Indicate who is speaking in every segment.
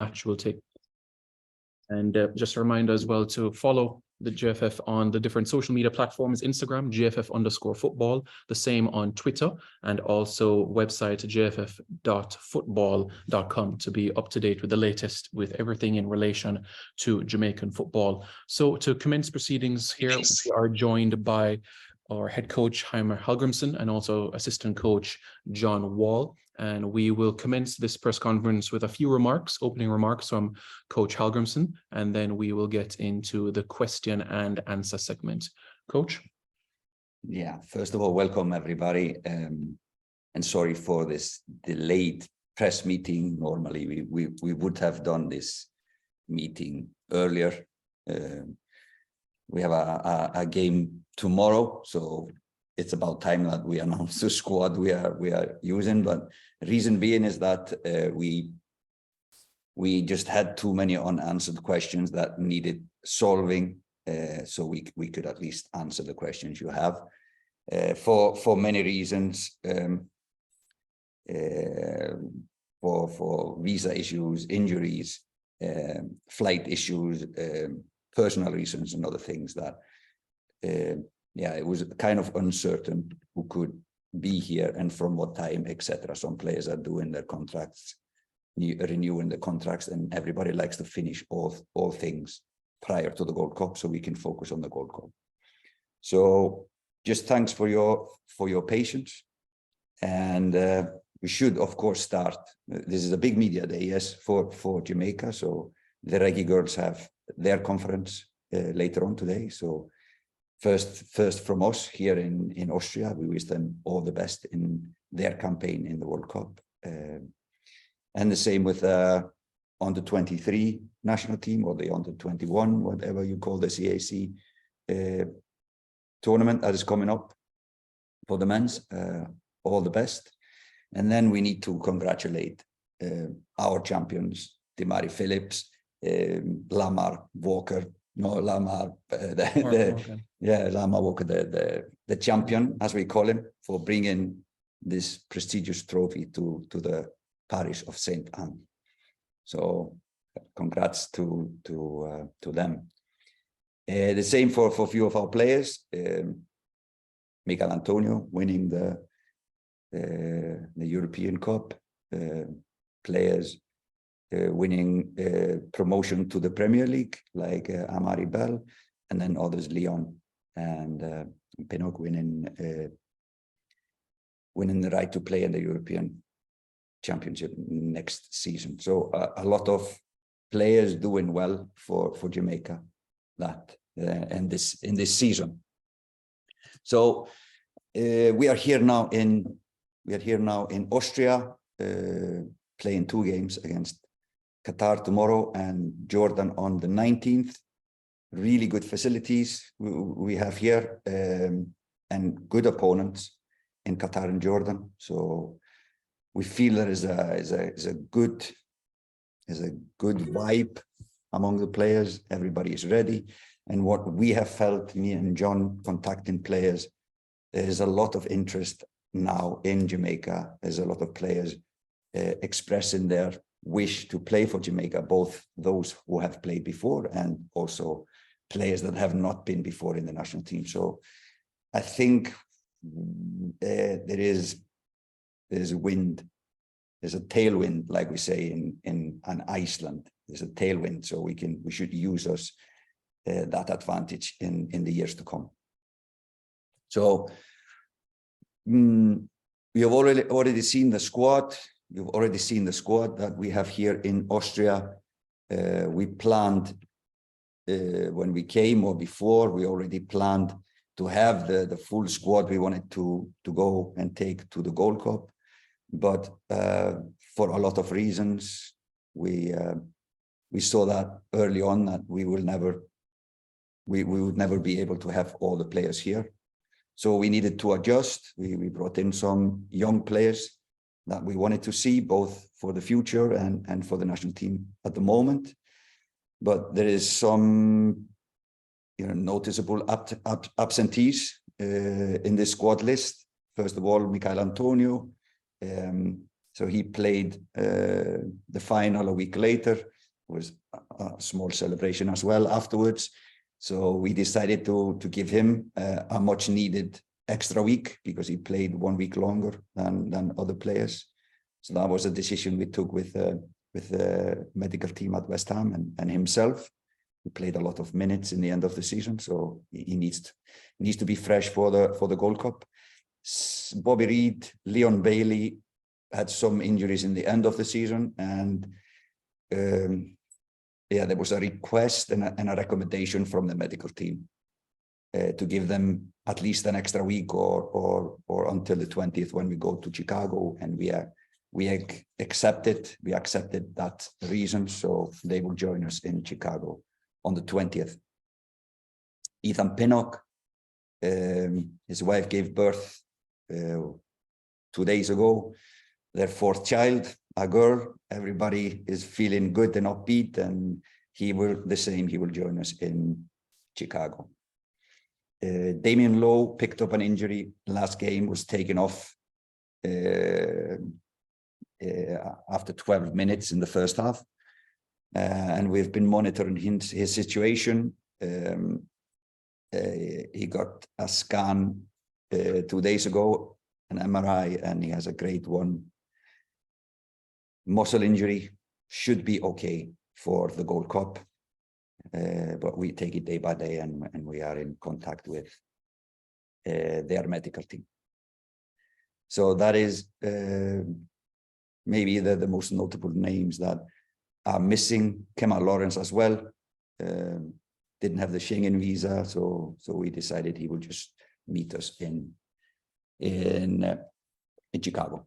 Speaker 1: match will take. And just a reminder as well to follow the GFF on the different social media platforms: Instagram, GFF_football, the same on Twitter, and also website gff.football.com to be up to date with the latest with everything in relation to Jamaican football. So to commence proceedings here, we are joined by our head coach, Heimir Halgrimsson, and also assistant coach, John Wall. And we will commence this press conference with a few remarks, opening remarks from Coach Halgrimsson, and then we will get into the question and answer segment. Coach?
Speaker 2: Yeah, first of all, welcome everybody. And sorry for this delayed press meeting. Normally, we would have done this meeting earlier. We have a game tomorrow, so it's about time that we announce the squad we are using. But the reason being is that we just had too many unanswered questions that needed solving, so we could at least answer the questions you have for many reasons, for visa issues, injuries, flight issues, personal reasons, and other things that yeah, it was kind of uncertain who could be here and from what time, etc. Some players are doing their contracts, renewing the contracts, and everybody likes to finish all things prior to the Gold Cup so we can focus on the Gold Cup. So just thanks for your patience, and we should of course start. This is a big media day, yes, for Jamaica. So the Reggae Girls have their conference later on today. So first from us here in Austria, we wish them all the best in their campaign in the World Cup. And the same with under 23 national team, or the under 21, whatever you call the CAC tournament that is coming up for the men's. All the best. And then we need to congratulate our champions, Damari Phillips, Lamar Walker, Lamar Walker, the champion, as we call him, for bringing this prestigious trophy to the parish of St. Anne. So congrats to them. The same for a few of our players. Miguel Antonio winning the European Cup, players winning promotion to the Premier League, like Amari Bell, and then others, Leon and Pinnock winning the right to play in the European Championship next season. So a lot of players doing well for Jamaica that in this season. So we are here now in Austria, playing 2 games against Qatar tomorrow and Jordan on the 19th. Really good facilities we have here, and good opponents in Qatar and Jordan. So we feel there is a good vibe among the players. Everybody is ready, and what we have felt, me and John contacting players, there's a lot of interest now in Jamaica. There's a lot of players expressing their wish to play for Jamaica, both those who have played before and also players that have not been before in the national team. So I think there's a wind, there's a tailwind, like we say in Iceland. There's a tailwind, so we should use that advantage in the years to come. So we have already seen the squad. You've already seen the squad that we have here in Austria. We planned when we came, or before, we already planned to have the full squad we wanted to go and take to the Gold Cup. But for a lot of reasons, we saw that early on that we would never be able to have all the players here. So we needed to adjust. We brought in some young players that we wanted to see, both for the future and for the national team at the moment. But there is some noticeable absentees in this squad list. First of all, Miguel Antonio. So he played the final a week later. was a small celebration as well afterwards. So we decided to give him a much needed extra week because he played 1 week longer than other players. So that was a decision we took with the medical team at West Ham and himself. He played a lot of minutes in the end of the season, so he needs to be fresh for the Gold Cup. Bobby Reid, Leon Bailey had some injuries in the end of the season, and there was a request and a recommendation from the medical team to give them at least an extra week or until the 20th when we go to Chicago, and we accepted that reason, so they will join us in Chicago on the 20th. Ethan Pinnock, his wife gave birth 2 days ago, their 4th child, a girl. Everybody is feeling good and upbeat, and he will join us in Chicago. Damien Lowe picked up an injury last game, was taken off after 12 minutes in the first half. And we've been monitoring his situation. He got a scan 2 days ago, an MRI, and he has a grade 1 muscle injury. Should be okay for the Gold Cup, but we take it day by day, and we are in contact with their medical team. So that is maybe the most notable names that are missing. Kemal Lawrence as well, didn't have the Schengen visa, so we decided he would just meet us in Chicago.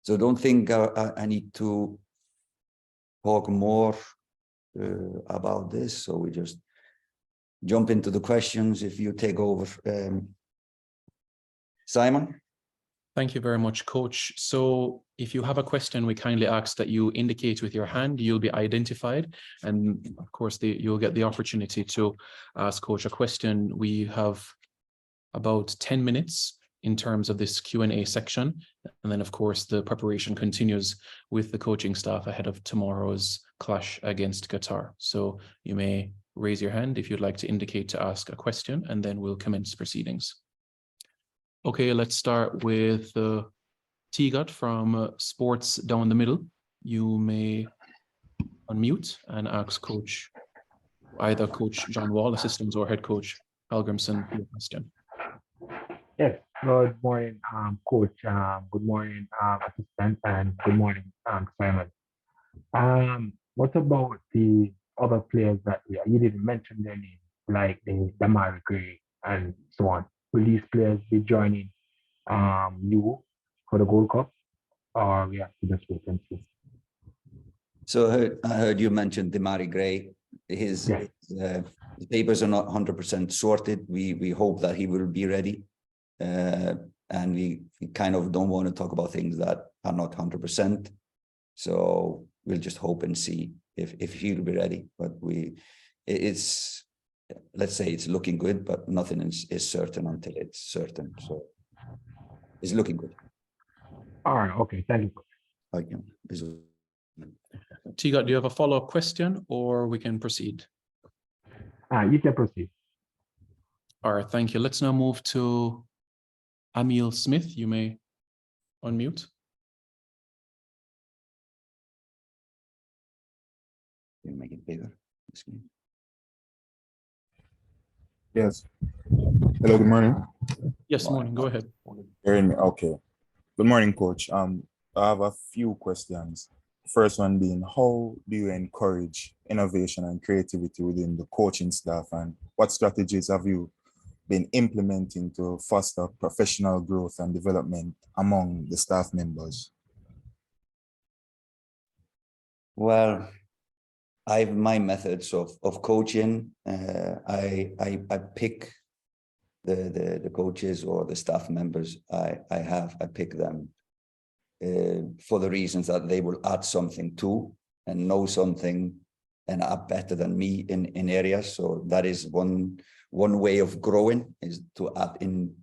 Speaker 2: So don't think I need to talk more about this. So we just jump into the questions. If you take over, Simon.
Speaker 1: Thank you very much, Coach. So if you have a question, we kindly ask that you indicate with your hand. You'll be identified, and of course you'll get the opportunity to ask Coach a question. We have about 10 minutes in terms of this Q&A section, and then of course the preparation continues with the coaching staff ahead of tomorrow's clash against Qatar. So you may raise your hand if you'd like to indicate to ask a question, and then we'll commence proceedings. Okay, let's start with Tigat from Sports Down the Middle. You may unmute and ask Coach, either Coach John Wall, assistant, or head coach Halgrimsson, your question.
Speaker 3: Yes, good morning, Coach. Good morning, assistant, and good morning, Simon. What about the other players that you didn't mention their names, like the Damari Gray and so on? Will these players be joining you for the Gold Cup, or we have to just wait and see?
Speaker 2: So I heard you mention Damari Gray. His papers are not 100% sorted. We hope that he will be ready. And we kind of don't want to talk about things that are not 100%. So we'll just hope and see if he'll be ready. But let's say it's looking good, but nothing is certain until it's certain. So it's looking good.
Speaker 3: All right. Okay. Thank you.
Speaker 2: Okay.
Speaker 1: Tigat, do you have a follow-up question, or we can proceed?
Speaker 3: You can proceed.
Speaker 1: All right. Thank you. Let's now move to Emil Smith. You may unmute.
Speaker 2: You make it bigger.
Speaker 4: Yes. Hello, good morning.
Speaker 1: Yes, morning. Go ahead.
Speaker 4: Hearing me? Okay. Good morning, Coach. I have a few questions. First one being, how do you encourage innovation and creativity within the coaching staff, and what strategies have you been implementing to foster professional growth and development among the staff members?
Speaker 2: Well, I have my methods of coaching. I pick the coaches or the staff members I pick them for the reasons that they will add something to and know something and are better than me in areas. So that is one way of growing, is to add in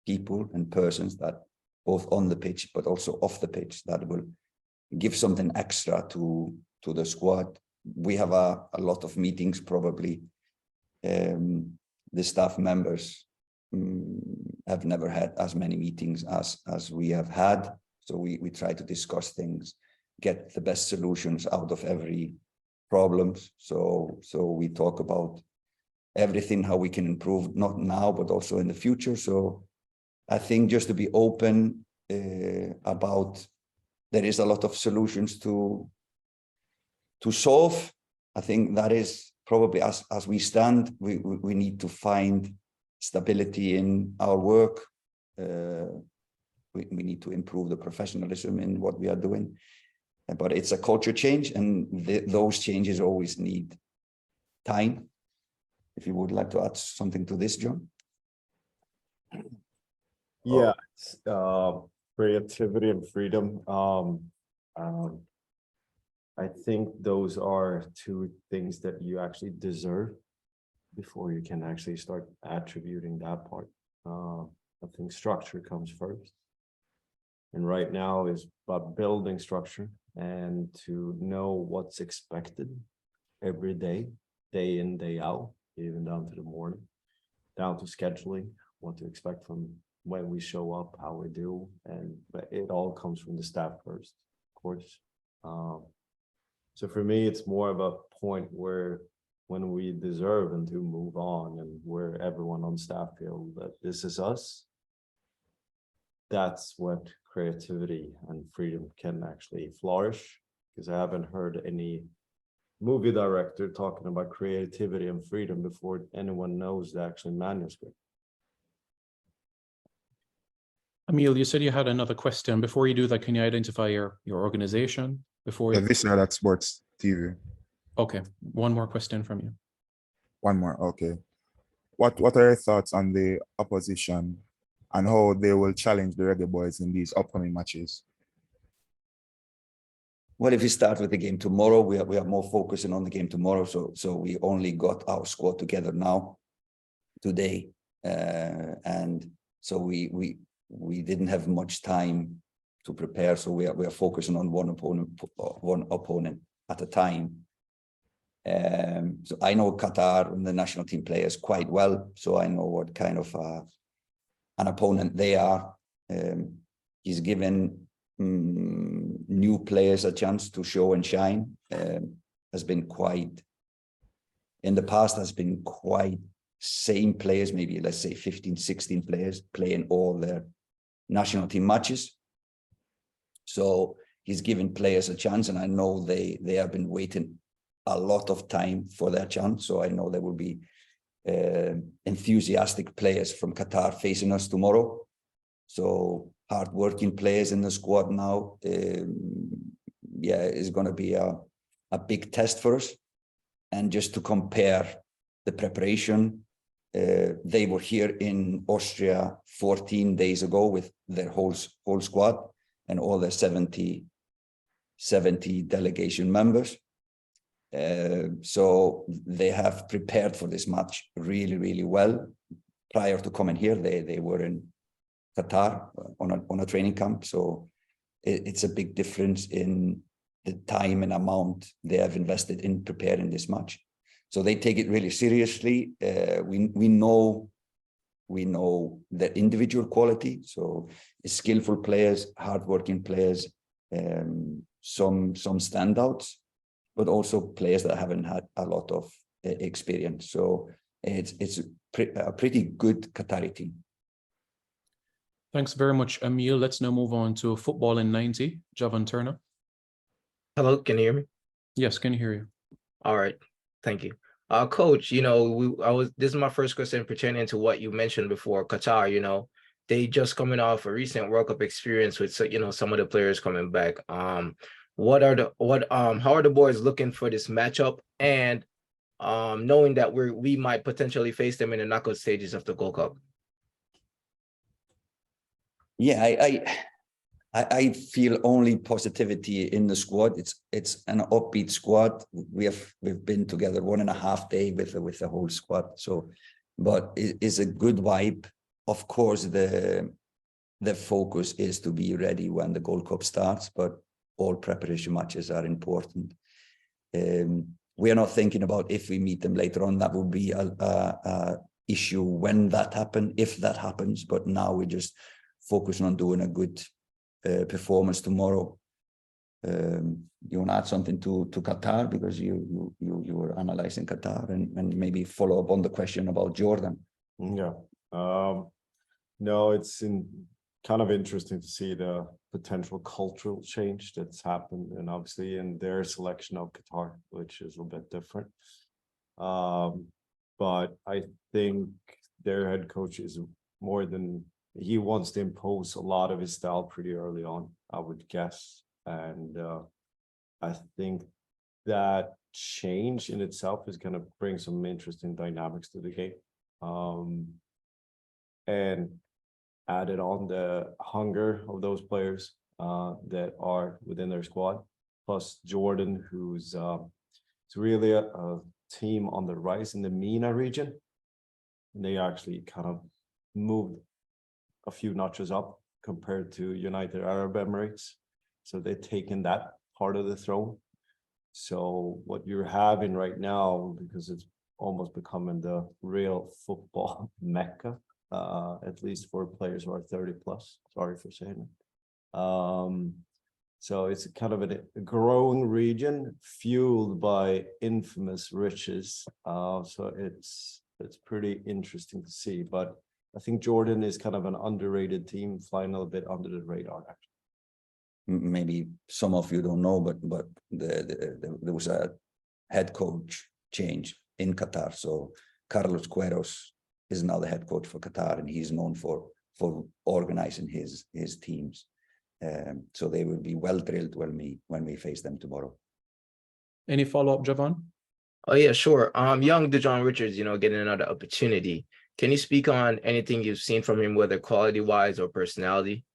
Speaker 2: people and persons that both on the pitch but also off the pitch that will give something extra to the squad. We have a lot of meetings, probably. The staff members have never had as many meetings as we have had. So we try to discuss things, get the best solutions out of every problems. So we talk about everything, how we can improve, not now, but also in the future. So I think just to be open about, there is a lot of solutions to solve. I think that is probably as we stand, we need to find stability in our work. We need to improve the professionalism in what we are doing. But it's a culture change, and those changes always need time. If you would like to add something to this, John.
Speaker 5: Yeah, creativity and freedom. I think those are two things that you actually deserve before you can actually start attributing that part. I think structure comes first. And right now is about building structure and to know what's expected every day, day in, day out, even down to the morning, down to scheduling, what to expect from when we show up, how we do, and it all comes from the staff first, of course. So for me, it's more of a point where when we deserve and to move on, and where everyone on staff feel that this is us, that's what creativity and freedom can actually flourish. Because I haven't heard any movie director talking about creativity and freedom before anyone knows the actual manuscript.
Speaker 1: Emil, you said you had another question. Before you do that, can you identify your organization before?
Speaker 4: Yeah, this is at Sports TV.
Speaker 1: Okay, one more question from you.
Speaker 4: One more, okay. What are your thoughts on the opposition and how they will challenge the Reggae Boys in these upcoming matches?
Speaker 2: Well, if we start with the game tomorrow, we are more focusing on the game tomorrow. So we only got our squad together now, today, and so we didn't have much time to prepare. So we are focusing on one opponent at a time. So I know Qatar and the national team players quite well, so I know what kind of an opponent they are. He's given new players a chance to show and shine. Has been quite, in the past, has been quite same players, maybe let's say 15, 16 players playing all their national team matches. So he's given players a chance, and I know they have been waiting a lot of time for their chance. So I know there will be enthusiastic players from Qatar facing us tomorrow. So hard-working players in the squad now. Yeah, it's going to be a big test for us. And just to compare the preparation, they were here in Austria 14 days ago with their whole squad and all their 70 delegation members. So they have prepared for this match really, really well. Prior to coming here, they were in Qatar on a training camp. So it's a big difference in the time and amount they have invested in preparing this match. So they take it really seriously. We know their individual quality. So skillful players, hardworking players, some standouts, but also players that haven't had a lot of experience. So it's a pretty good Qatari team.
Speaker 1: Thanks very much, Emil. Let's now move on to football in 90. Javan Turner.
Speaker 6: Hello, can you hear me?
Speaker 1: Yes, can hear you.
Speaker 6: All right, thank you. Coach, this is my first question pertaining to what you mentioned before, Qatar, they just coming off a recent World Cup experience with, some of the players coming back. How are the boys looking for this matchup, and knowing that we might potentially face them in the knockout stages of the Gold Cup?
Speaker 2: Yeah, I feel only positivity in the squad. It's an upbeat squad. We've been together 1.5 days with the whole squad. So, but it's a good vibe. Of course, the focus is to be ready when the Gold Cup starts. But all preparation matches are important. We are not thinking about if we meet them later on. That would be a issue when that happens, if that happens. But now we're just focusing on doing a good performance tomorrow. You want to add something to Qatar, because you were analyzing Qatar, and maybe follow up on the question about Jordan.
Speaker 5: Yeah. No, it's kind of interesting to see the potential cultural change that's happened, and obviously in their selection of Qatar, which is a bit different. But I think their head coach is more than, he wants to impose a lot of his style pretty early on, I would guess. And I think that change in itself is going to bring some interesting dynamics to the game. And added on the hunger of those players that are within their squad, plus Jordan, who's it's really a team on the rise in the MENA region. And they actually kind of moved a few notches up compared to United Arab Emirates. So they've taken that part of the throne. So what you're having right now, because it's almost becoming the real football mecca, at least for players who are 30 plus, sorry for saying it. So it's kind of a growing region fueled by infamous riches. So it's pretty interesting to see. But I think Jordan is kind of an underrated team, flying a little bit under the radar, actually.
Speaker 2: Maybe some of you don't know, but there was a head coach change in Qatar. So Carlos Queiroz is now the head coach for Qatar, and he's known for organizing his teams. So they will be well drilled when we face them tomorrow.
Speaker 1: Any follow-up, Javon?
Speaker 6: Oh yeah, sure. Young Dejon Richards, getting another opportunity. Can you speak on anything you've seen from him, whether quality-wise or personality?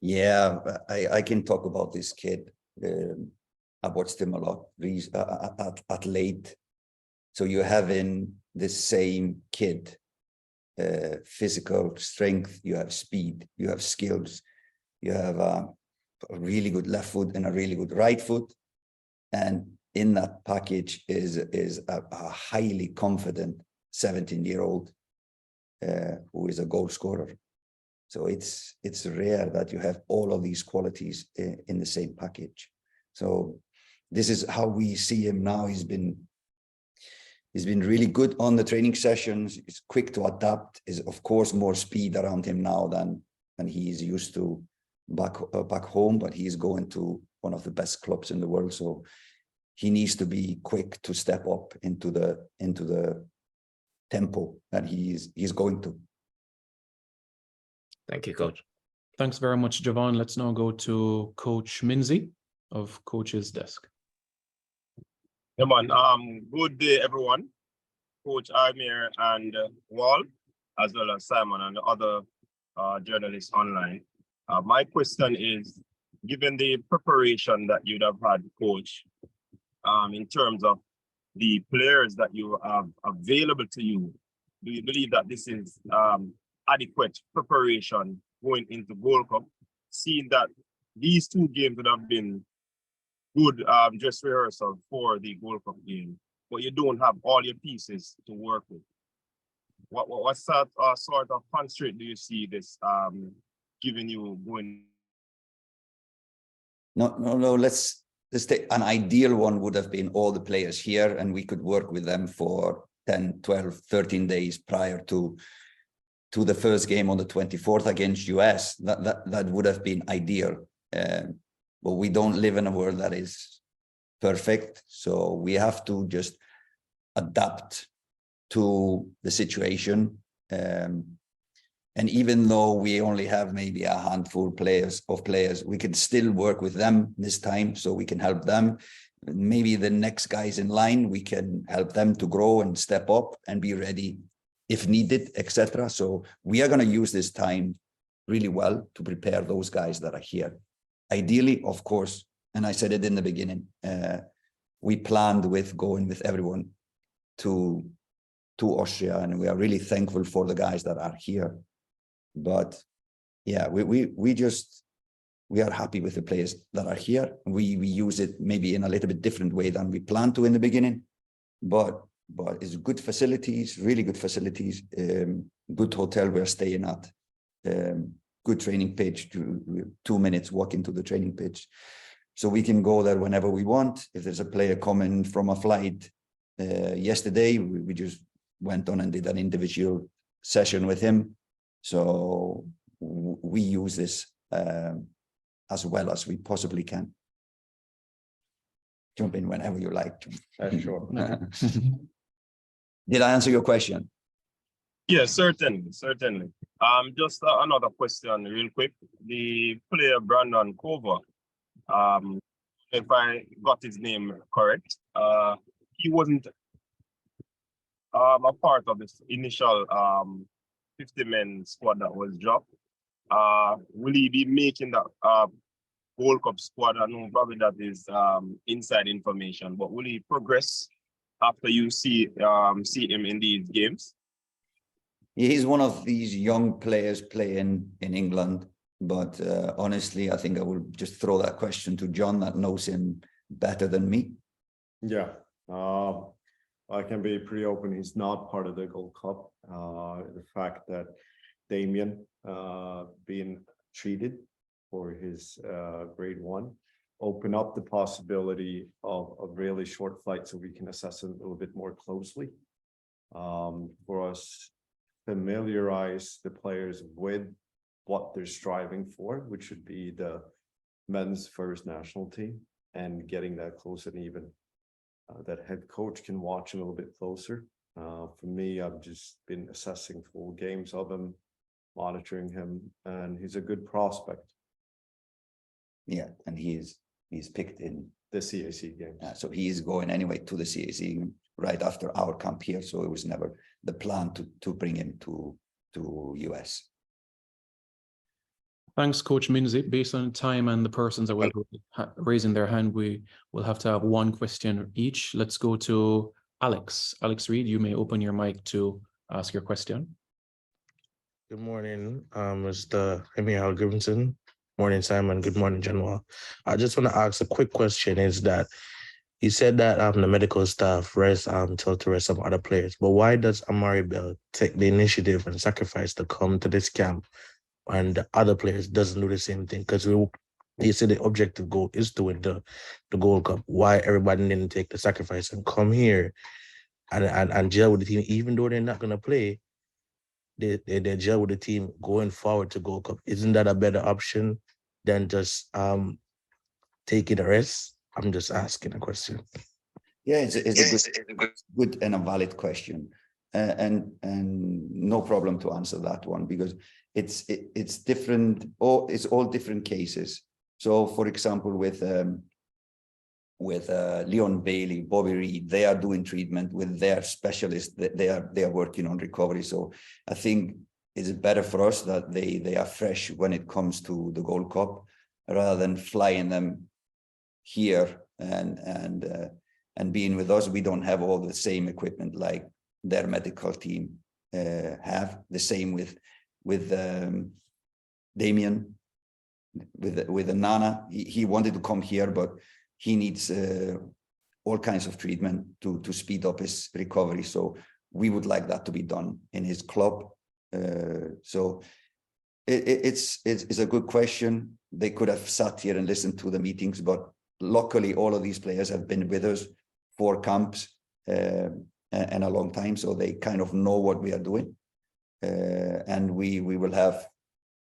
Speaker 2: Yeah, I can talk about this kid. I watched him a lot at late. So you're having the same kid, physical strength, you have speed, you have skills, you have a really good left foot and a really good right foot. And in that package is a highly confident 17-year-old who is a goal scorer. So it's rare that you have all of these qualities in the same package. So this is how we see him now. He's been really good on the training sessions. He's quick to adapt. Is of course more speed around him now than he is used to back home. But he is going to one of the best clubs in the world, so he needs to be quick to step up into the tempo that he's going to.
Speaker 6: Thank you, Coach.
Speaker 1: Thanks very much, Javon. Let's now go to Coach Minzy of Coach's Desk.
Speaker 7: Yeah, man. Good day, everyone. Coach Heimir and Wall, as well as Simon and the other journalists online. My question is, given the preparation that you'd have had, Coach, in terms of the players that you have available to you, do you believe that this is adequate preparation going into Gold Cup, seeing that these two games would have been good dress rehearsal for the Gold Cup game, but you don't have all your pieces to work with? What sort of constraint do you see this giving you going?
Speaker 2: No, let's take an ideal one. Would have been all the players here, and we could work with them for 10, 12, 13 days prior to the first game on the 24th against US. That would have been ideal. But we don't live in a world that is perfect. So we have to just adapt to the situation. And even though we only have maybe a handful of players, we can still work with them this time so we can help them. Maybe the next guys in line, we can help them to grow and step up and be ready if needed, etc. So we are going to use this time really well to prepare those guys that are here. Ideally, of course, and I said it in the beginning, we planned with going with everyone to Austria, and we are really thankful for the guys that are here. But yeah, we just we are happy with the players that are here. We use it maybe in a little bit different way than we planned to in the beginning, but it's good facilities, really good facilities, good hotel we're staying at, good training pitch, 2 minutes walk into the training pitch. So we can go there whenever we want. If there's a player coming from a flight, yesterday, we just went on and did an individual session with him. So we use this as well as we possibly can. Jump in whenever you like.
Speaker 5: Sure.
Speaker 2: Did I answer your question?
Speaker 7: Yes, certainly. Just another question real quick. The player Brandon Cover, if I got his name correct, he wasn't a part of this initial 50-man squad that was dropped. Will he be making that World Cup squad? I know probably that is inside information, but will he progress after you see him in these games?
Speaker 2: He's one of these young players playing in England, but honestly, I think I will just throw that question to John that knows him better than me.
Speaker 5: Yeah, I can be pretty open. He's not part of the Gold Cup. The fact that Damien being treated for his grade 1 open up the possibility of a really short flight so we can assess it a little bit more closely. For us, familiarize the players with what they're striving for, which would be the men's first national team, and getting that close and even. That head coach can watch a little bit closer. For me, I've just been assessing full games of him, monitoring him, and he's a good prospect.
Speaker 2: Yeah, and he's picked in
Speaker 5: The CAC games.
Speaker 2: so he is going anyway to the CAC right after our camp here. So it was never the plan to bring him to US.
Speaker 1: Thanks, Coach Minzy. Based on time and the persons that were raising their hand, we will have to have one question each. Let's go to Alex. Alex Reed, you may open your mic to ask your question.
Speaker 8: Good morning, Mr. Heimir Halgrimsson. Morning, Simon. Good morning, General. I just want to ask a quick question. Is that you said that the medical staff told to rest some other players, but why does Amari Bell take the initiative and sacrifice to come to this camp, and the other players doesn't do the same thing? Because you said the objective goal is to win the Gold Cup. Why everybody didn't take the sacrifice and come here and gel with the team, even though they're not going to play? They gel with the team going forward to Gold Cup. Isn't that a better option than just taking a rest? I'm just asking a question.
Speaker 2: Yeah, it's a good and a valid question, and no problem to answer that one, because it's different, or it's all different cases. So, for example, with Leon Bailey, Bobby Reed, they are doing treatment with their specialists. They are working on recovery. So I think it's better for us that they are fresh when it comes to the Gold Cup, rather than flying them here and being with us. We don't have all the same equipment like their medical team have. The same with Damien, with Nana. He wanted to come here, but he needs all kinds of treatment to speed up his recovery. So we would like that to be done in his club. So it's a good question. They could have sat here and listened to the meetings, but luckily all of these players have been with us for camps and a long time, so they kind of know what we are doing. And we will have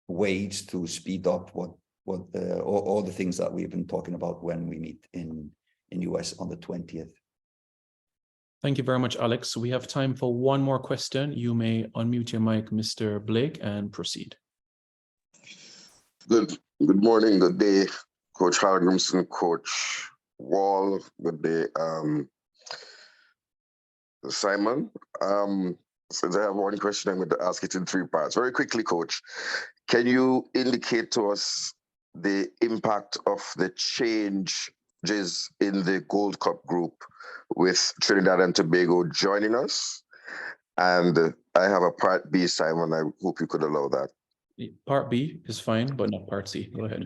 Speaker 2: ways to speed up all the things that we've been talking about when we meet in US on the 20th.
Speaker 1: Thank you very much, Alex. We have time for one more question. You may unmute your mic, Mr. Blake, and proceed.
Speaker 9: Good morning, good day, Coach Halgrimsson, Coach Wall, good day, Simon. Since I have one question, I'm going to ask it in 3 parts. Very quickly, Coach, can you indicate to us the impact of the changes in the Gold Cup group with Trinidad and Tobago joining us? And I have a part B, Simon. I hope you could allow that.
Speaker 1: Part B is fine, but not part C. Go ahead.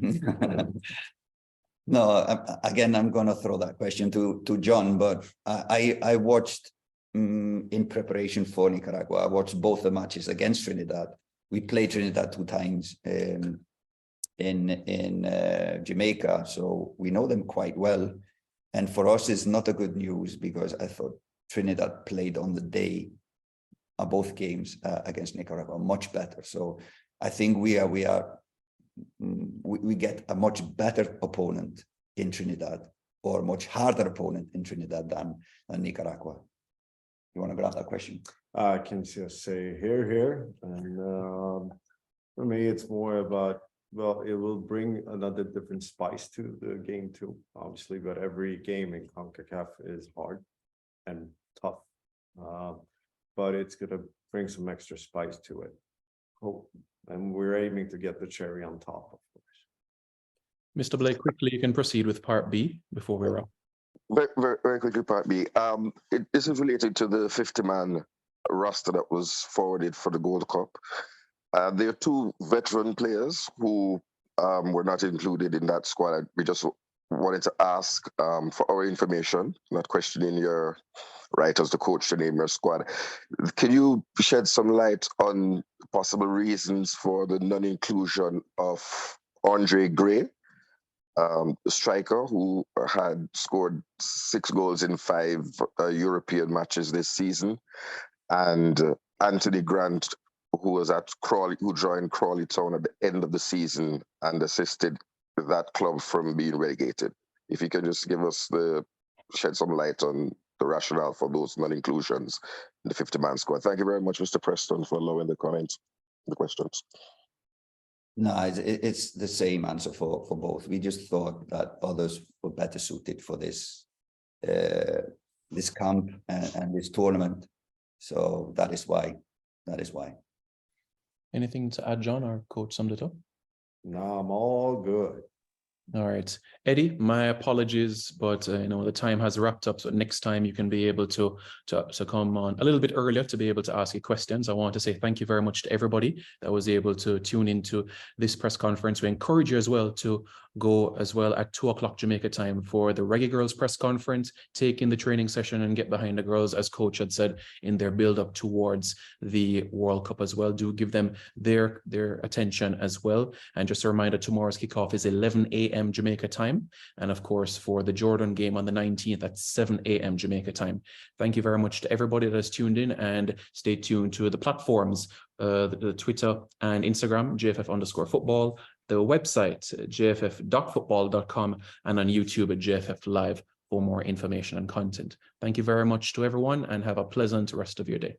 Speaker 2: No, again, I'm going to throw that question to John, but I watched in preparation for Nicaragua. I watched both the matches against Trinidad. We played Trinidad 2 times in Jamaica, so we know them quite well. And for us, it's not a good news because I thought Trinidad played on the day of both games against Nicaragua much better. So I think we get a much better opponent in Trinidad, or a much harder opponent in Trinidad than Nicaragua. You want to grab that question?
Speaker 5: I can just say here, and for me, it's more about, well, it will bring another different spice to the game too, obviously, but every game in CONCACAF is hard and tough, but it's going to bring some extra spice to it. And we're aiming to get the cherry on top, of course.
Speaker 1: Mr. Blake, quickly, you can proceed with part B before we wrap.
Speaker 9: Very quickly, part B. This is related to the 50-man roster that was forwarded for the Gold Cup. There are 2 veteran players who were not included in that squad. We just wanted to ask for our information, not questioning your right as the coach to name your squad. Can you shed some light on possible reasons for the non-inclusion of Andre Gray, the striker who had scored 6 goals in 5 European matches this season, and Anthony Grant, who was at Crawley, who joined Crawley Town at the end of the season and assisted that club from being relegated? If you can just give us shed some light on the rationale for those non-inclusions in the 50-man squad. Thank you very much, Mr. Preston, for allowing the comments, the questions.
Speaker 2: No, it's the same answer for both. We just thought that others were better suited for this this camp and this tournament. So that is why.
Speaker 1: Anything to add, John, or Coach summed it up?
Speaker 5: No, I'm all good.
Speaker 1: All right, Eddie, my apologies, but the time has wrapped up. So next time you can be able to come on a little bit earlier to be able to ask you questions. I want to say thank you very much to everybody that was able to tune into this press conference. We encourage you as well to go as well at 2 o'clock Jamaica time for the Reggae Girls press conference, take in the training session and get behind the girls, as Coach had said, in their build up towards the World Cup as well. Do give them their attention as well. And just a reminder, tomorrow's kickoff is 11 a.m. Jamaica time. And of course, for the Jordan game on the 19th at 7 a.m. Jamaica time. Thank you very much to everybody that has tuned in, and stay tuned to the platforms, the Twitter and Instagram, JFF_football, the website, jff.football.com, and on YouTube at JFF Live for more information and content. Thank you very much to everyone, and have a pleasant rest of your day.